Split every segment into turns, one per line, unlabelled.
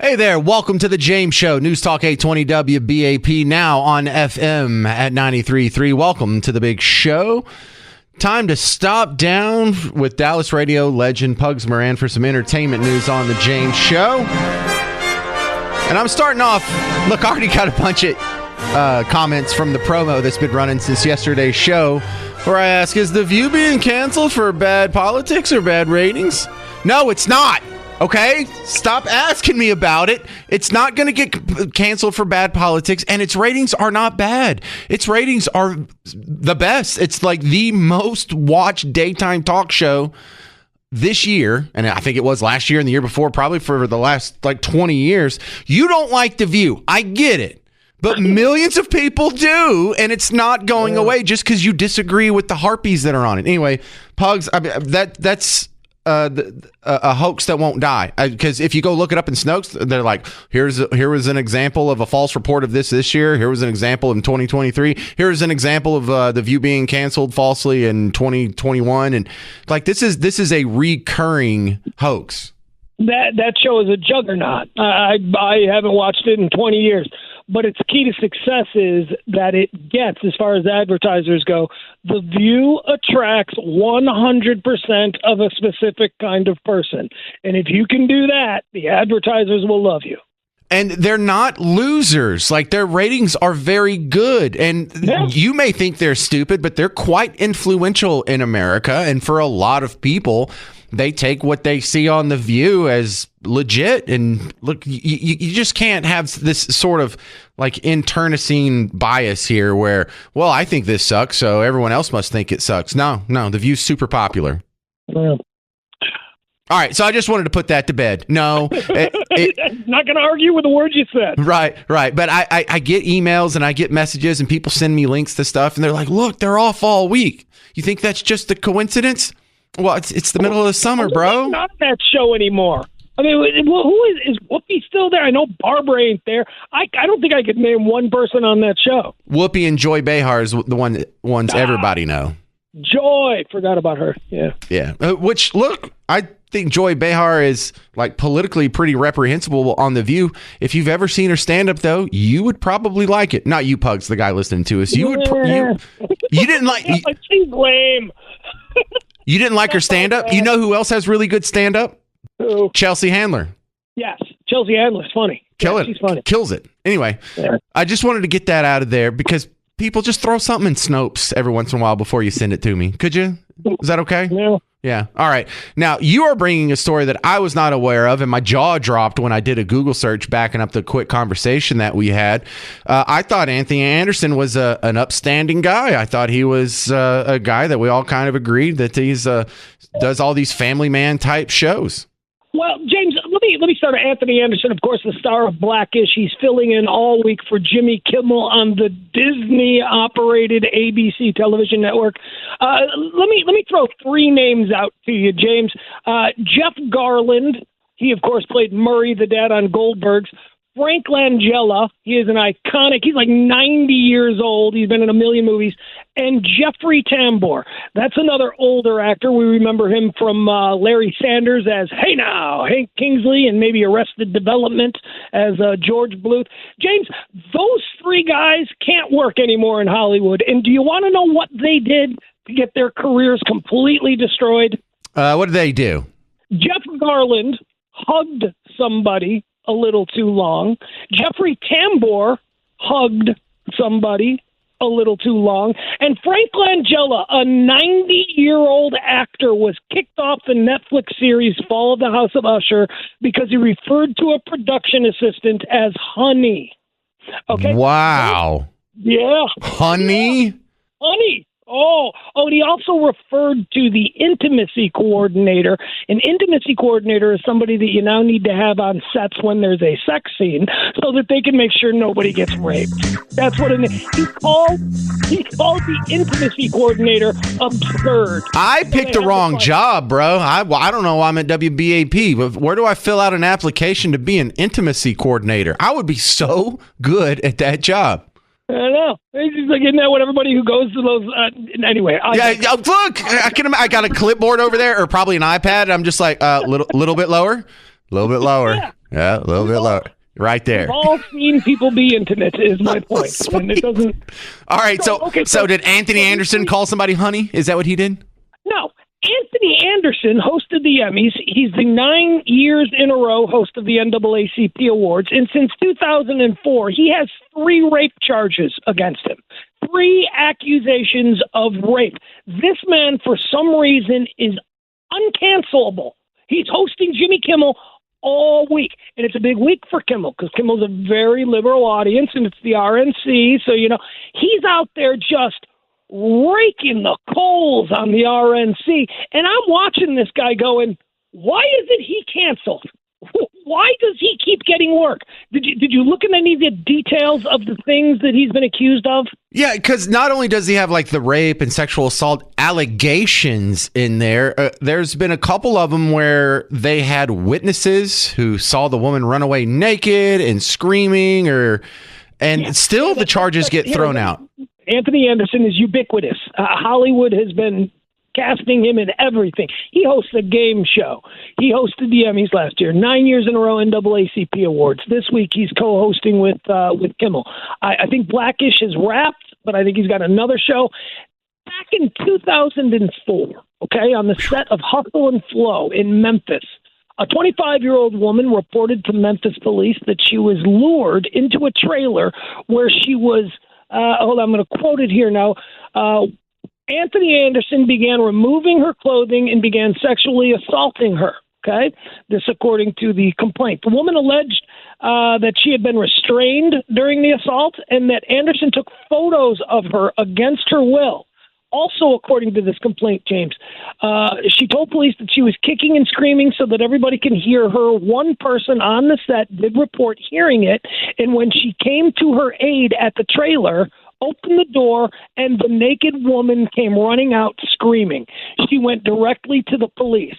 Hey there, welcome to the James Show, News Talk 820 WBAP, now on FM at 93.3. Welcome to the big show. Time to stop down with Dallas radio legend Pugs Moran for some entertainment news on the James Show. And I'm starting off, look, I already got a bunch of comments from the promo that's been running since yesterday's show, where I ask, is The View being canceled for bad politics or bad ratings? No, it's not. Okay, stop asking me about it. It's not going to get canceled for bad politics, and its ratings are not bad. Its ratings are the best. It's like the most watched daytime talk show this year, and I think it was last year and the year before, probably for the last like 20 years. You don't like The View. I get it. But millions of people do, and it's not going away just because you disagree with the harpies that are on it. Anyway, Pugs, that's a hoax that won't die, because if you go look it up in Snopes, they're like, here was an example of a false report of this year. Here was an example in 2023. Here's an example of The View being canceled falsely in 2021, and like this is a recurring hoax.
That show is a juggernaut. I haven't watched it in 20 years. But its key to success is that it gets, as far as advertisers go, The View attracts 100% of a specific kind of person. And if you can do that, the advertisers will love you.
And they're not losers. Like, their ratings are very good. And you may think they're stupid, but they're quite influential in America. And for a lot of people, they take what they see on The View as legit. And look, you just can't have this sort of like internecine bias here where, well, I think this sucks, so everyone else must think it sucks. No, The View's super popular.
Yeah.
All right, so I just wanted to put that to bed. No.
Not going to argue with the words you said.
Right. But I get emails and I get messages and people send me links to stuff and they're like, look, they're off all week. You think that's just a coincidence? Well, it's the middle of the summer, bro.
Not that show anymore. I mean, who is Whoopi still there? I know Barbara ain't there. I don't think I could name one person on that show.
Whoopi and Joy Behar is the ones everybody know.
Joy, forgot about her. Yeah.
Which, look, I think Joy Behar is like politically pretty reprehensible on The View. If you've ever seen her stand up, though, you would probably like it. Not you, Pugs, the guy listening to us. You would. You didn't like.
She's lame.
You didn't like her stand up. You know who else has really good stand up?
Who?
Chelsea Handler.
Yes, Chelsea Handler's funny. She's funny.
Kills it. Anyway, I just wanted to get that out of there because people just throw something in Snopes every once in a while before you send it to me. Could you? Is that okay? Yeah. All right. Now, you are bringing a story that I was not aware of, and my jaw dropped when I did a Google search backing up the quick conversation that we had. I thought Anthony Anderson was an upstanding guy. I thought he was a guy that we all kind of agreed that he's does all these family man type shows.
Well, James, let me start with Anthony Anderson, of course, the star of Blackish. He's filling in all week for Jimmy Kimmel on the Disney-operated ABC television network. Let me throw three names out to you, James. Jeff Garland, he, of course, played Murray, the dad on Goldberg's. Frank Langella, he is an iconic, he's like 90 years old. He's been in a million movies. And Jeffrey Tambor, that's another older actor. We remember him from Larry Sanders as Hey Now, Hank Kingsley, and maybe Arrested Development as George Bluth. James, those three guys can't work anymore in Hollywood. And do you want to know what they did to get their careers completely destroyed?
What did they do?
Jeff Garland hugged somebody a little too long. Jeffrey Tambor hugged somebody a little too long. And Frank Langella, a 90-year-old actor, was kicked off the Netflix series Fall of the House of Usher because he referred to a production assistant as honey. Okay?
Wow.
Yeah.
Honey?
Yeah. Honey. Oh, and he also referred to the intimacy coordinator. An intimacy coordinator is somebody that you now need to have on sets when there's a sex scene so that they can make sure nobody gets raped. That's what he called the intimacy coordinator absurd.
I picked the wrong job, bro. I don't know why I'm at WBAP, but where do I fill out an application to be an intimacy coordinator? I would be so good at that job.
I know. It's just like, isn't that what everybody who goes to those? Anyway.
Look, I got a clipboard over there, or probably an iPad. I'm just like, little bit lower. A little bit lower. Yeah, a little bit lower. Right there.
We've all seen people be intimate, is my point. And it doesn't.
All right. So did Anthony Anderson call somebody honey? Is that what he did?
No. Anthony Anderson hosted the Emmys. He's the 9 years in a row host of the NAACP Awards. And since 2004, he has 3 rape charges against him. 3 accusations of rape. This man, for some reason, is uncancelable. He's hosting Jimmy Kimmel all week. And it's a big week for Kimmel because Kimmel's a very liberal audience and it's the RNC. So, he's out there just raking the coals on the RNC. And I'm watching this guy going, why isn't he canceled? Why does he keep getting work? Did you look at any of the details of the things that he's been accused of?
Yeah, because not only does he have like the rape and sexual assault allegations in there, there's been a couple of them where they had witnesses who saw the woman run away naked and screaming, still the charges get thrown out.
Anthony Anderson is ubiquitous. Hollywood has been casting him in everything. He hosts a game show. He hosted the Emmys last year, 9 years in a row, NAACP Awards. This week he's co-hosting with Kimmel. I think Blackish has wrapped, but I think he's got another show. Back in 2004, on the set of Hustle and Flow in Memphis, a 25-year-old woman reported to Memphis police that she was lured into a trailer where she was, I'm going to quote it here now, Anthony Anderson began removing her clothing and began sexually assaulting her. Okay, this according to the complaint. The woman alleged that she had been restrained during the assault and that Anderson took photos of her against her will. Also, according to this complaint, James, she told police that she was kicking and screaming so that everybody can hear her. One person on the set did report hearing it, and when she came to her aid at the trailer, opened the door, and the naked woman came running out screaming. She went directly to the police.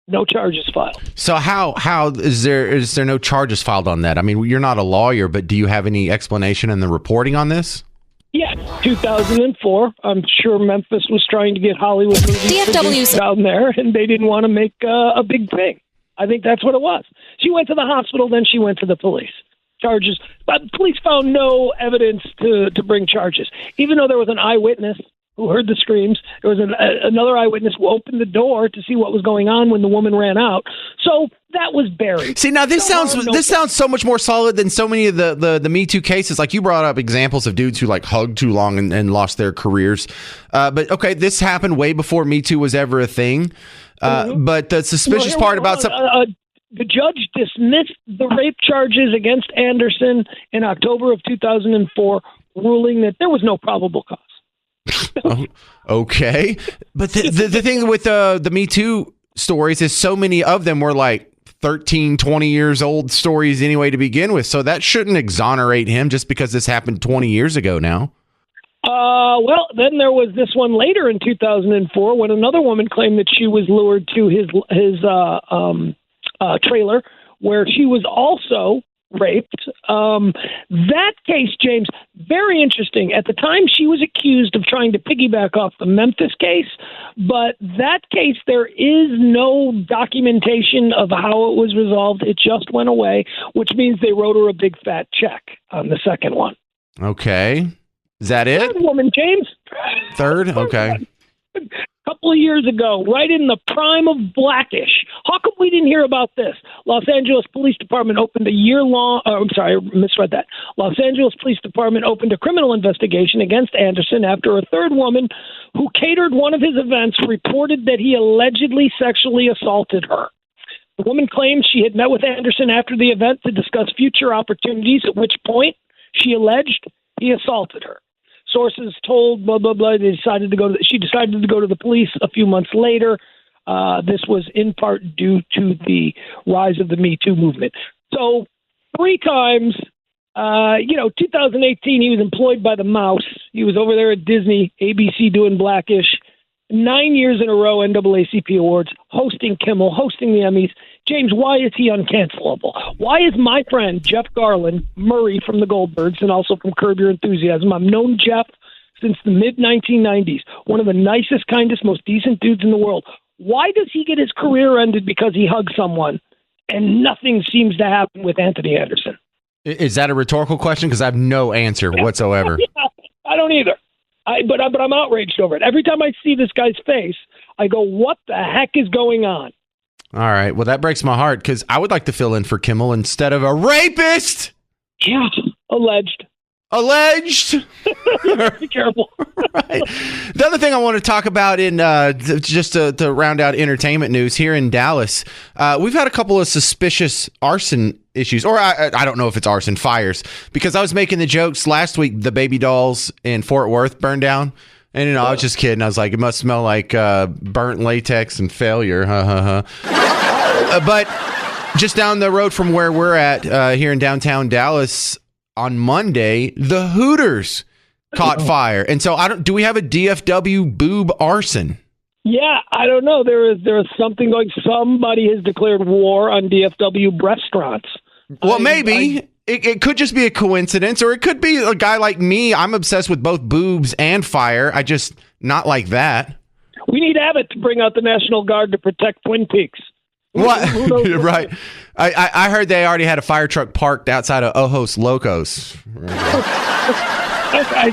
No charges filed. So
how is there no charges filed on that? I mean, you're not a lawyer, but do you have any explanation in the reporting on this?
Yeah, 2004. I'm sure Memphis was trying to get Hollywood movies down there, and they didn't want to make a big thing. I think that's what it was. She went to the hospital, then she went to the police. Charges, but police found no evidence to bring charges, even though there was an eyewitness who heard the screams. There was another eyewitness who opened the door to see what was going on when the woman ran out. So that was buried.
See, now this sounds so much more solid than so many of the Me Too cases. Like you brought up examples of dudes who like hugged too long and lost their careers. But okay, this happened way before Me Too was ever a thing. But the suspicious part about
the judge dismissed the rape charges against Anderson in October of 2004, ruling that there was no probable cause.
Oh, okay. But the thing with the Me Too stories is so many of them were like 13, 20 years old stories anyway to begin with. So that shouldn't exonerate him just because this happened 20 years ago now.
Well, then there was this one later in 2004 when another woman claimed that she was lured to his trailer where she was also raped. That case, James, very interesting. At the time, she was accused of trying to piggyback off the Memphis case, but that case, there is no documentation of how it was resolved. It just went away, which means they wrote her a big fat check on the second one.
Okay. Is that it?
Third woman, James.
Third? Okay.
A couple of years ago, right in the prime of Blackish. How come we didn't hear about this? Los Angeles Police Department opened a year-long... I misread that. Los Angeles Police Department opened a criminal investigation against Anderson after a third woman who catered one of his events reported that he allegedly sexually assaulted her. The woman claimed she had met with Anderson after the event to discuss future opportunities, at which point she alleged he assaulted her. Sources told blah blah blah. She decided to go to the police a few months later. This was in part due to the rise of the Me Too movement. So 3 times, 2018 he was employed by the Mouse. He was over there at Disney, ABC doing Blackish. 9 years in a row, NAACP Awards, hosting Kimmel, hosting the Emmys. James, why is he uncancelable? Why is my friend Jeff Garland, Murray from the Goldbergs, and also from Curb Your Enthusiasm, I've known Jeff since the mid-1990s, one of the nicest, kindest, most decent dudes in the world. Why does he get his career ended because he hugged someone? and nothing seems to happen with Anthony Anderson.
Is that a rhetorical question? Because I have no answer whatsoever.
I don't either. But I'm outraged over it. Every time I see this guy's face, I go, what the heck is going on?
All right. Well, that breaks my heart because I would like to fill in for Kimmel instead of a rapist.
Yeah, alleged.
Be
careful.
Right. The other thing I want to talk about in just to round out entertainment news here in Dallas, we've had a couple of suspicious arson issues, or I don't know if it's arson, fires, because I was making the jokes last week. The baby dolls in Fort Worth burned down, and I was just kidding. I was like, it must smell like burnt latex and failure. But just down the road from where we're at here in downtown Dallas. On Monday, the Hooters caught fire. And so do we have a DFW boob arson?
Yeah, I don't know. There is something going. Somebody has declared war on DFW restaurants.
Well, maybe. It could just be a coincidence, or it could be a guy like me. I'm obsessed with both boobs and fire. I just not like that.
We need Abbott to bring out the National Guard to protect Twin Peaks.
What? Right. I heard they already had a fire truck parked outside of Ojos Locos.
Okay.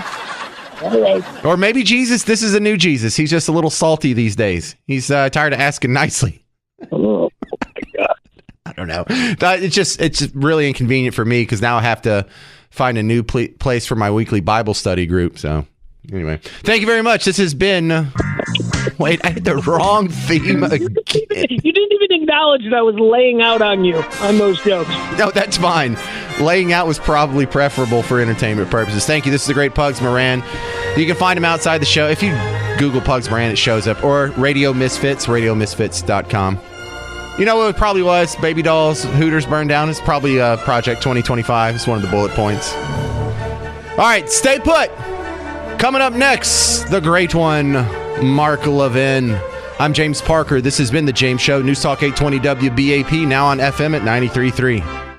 All right.
Or maybe Jesus. This is a new Jesus. He's just a little salty these days. He's tired of asking nicely.
Oh my God.
I don't know. It's really inconvenient for me because now I have to find a new place for my weekly Bible study group. So anyway, thank you very much. This has been... Wait, I had the wrong theme again.
You didn't even acknowledge that I was laying out on you on those jokes.
No, that's fine. Laying out was probably preferable for entertainment purposes. Thank you. This is the great Pugs Moran. You can find him outside the show. If you Google Pugs Moran, it shows up. Or Radio Misfits, radiomisfits.com. You know what it probably was? Baby dolls, Hooters burned down. It's probably Project 2025. It's one of the bullet points. All right, stay put. Coming up next, the great one, Mark Levin. I'm James Parker. This has been The James Show. News Talk 820 WBAP, now on FM at 93.3.